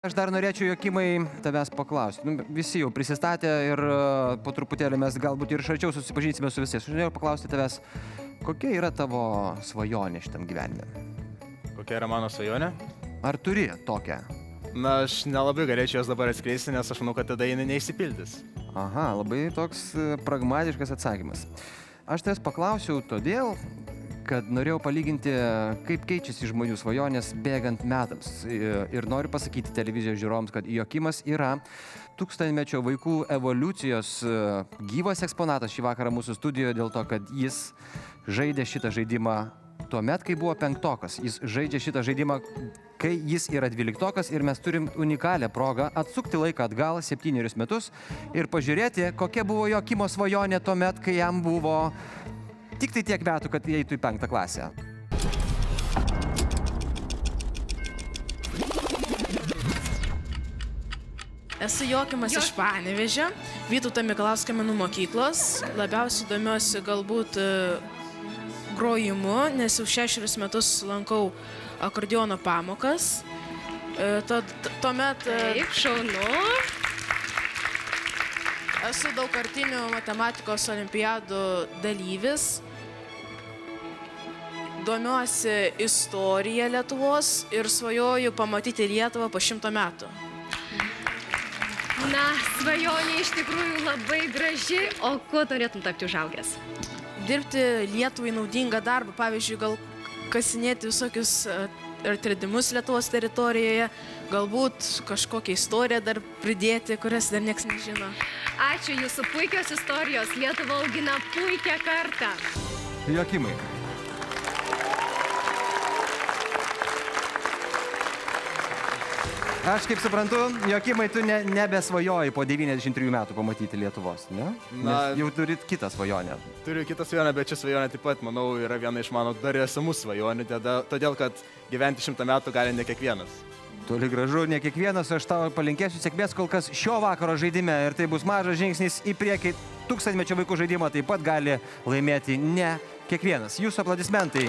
Aš dar norėčiau, Jokimai, tavęs paklausti. Visi jau prisistatė ir po truputėlį mes galbūt ir iš arčiau susipažinsime su visais. Aš norėjau paklausti tavęs, kokia yra tavo svajonė šitam gyvenime? Kokia yra mano svajonė? Ar turi tokią? Na, aš nelabai galėčiau jos dabar atskleisti, nes aš manau, kad tada jinai neišsipildys. Aha, labai toks pragmatiškas atsakymas. Aš tavęs paklausiau todėl, kad norėjau palyginti, kaip keičiasi žmonių svajonės bėgant metams. Ir noriu pasakyti televizijos žiūrovams, kad Jokimas yra tūkstantmečio vaikų evoliucijos gyvas eksponatas šį vakarą mūsų studijoje dėl to, kad jis žaidė šitą žaidimą tuomet, kai buvo penktokas. Jis žaidžia šitą žaidimą, kai jis yra dvyliktokas ir mes turim unikalią progą atsukti laiką atgal 7 metus ir pažiūrėti, kokia buvo Jokimo svajonė tuomet, kai jam buvo tik tai tiek metų, kad įeitų į 5 klasę. Esu Jokimas iš Panevėžio, Vytauto Mikalausko menų mokyklos. Labiausiai domiuosi galbūt grojimu, nes jau 6 metus lankau akordeono pamokas. Tuomet šaunu. Esu daugkartinių matematikos olimpiadų dalyvis. Domiuosi istorija Lietuvos ir svajoju pamatyti Lietuvą po 100 metų. Na, svajonė iš tikrųjų labai graži. O kuo norėtum tapti užaugęs? Dirbti Lietuvai naudingą darbą, pavyzdžiui, gal kasinėti visokius atradimus Lietuvos teritorijoje, galbūt kažkokią istoriją dar pridėti, kurias dar nieks nežino. Ačiū, jūsų puikios istorijos. Lietuva augina puikią kartą. Jokimai. Aš kaip suprantu, Jokimai, tu nebesvajoji po 93 metų pamatyti Lietuvos, ne? Nes jau turit kitą svajonę. Turiu kitą svajonę, bet ši svajonė taip pat, manau, yra viena iš mano dar esamų svajonių, todėl, kad gyventi 100 metų gali ne kiekvienas. Toli gražu, ne kiekvienas, aš tau palinkėsiu sėkmės kol kas šio vakaro žaidime ir tai bus mažas žingsnis į priekį. Tūkstantmečio vaikų žaidimą taip pat gali laimėti ne kiekvienas. Jūsų aplodismentai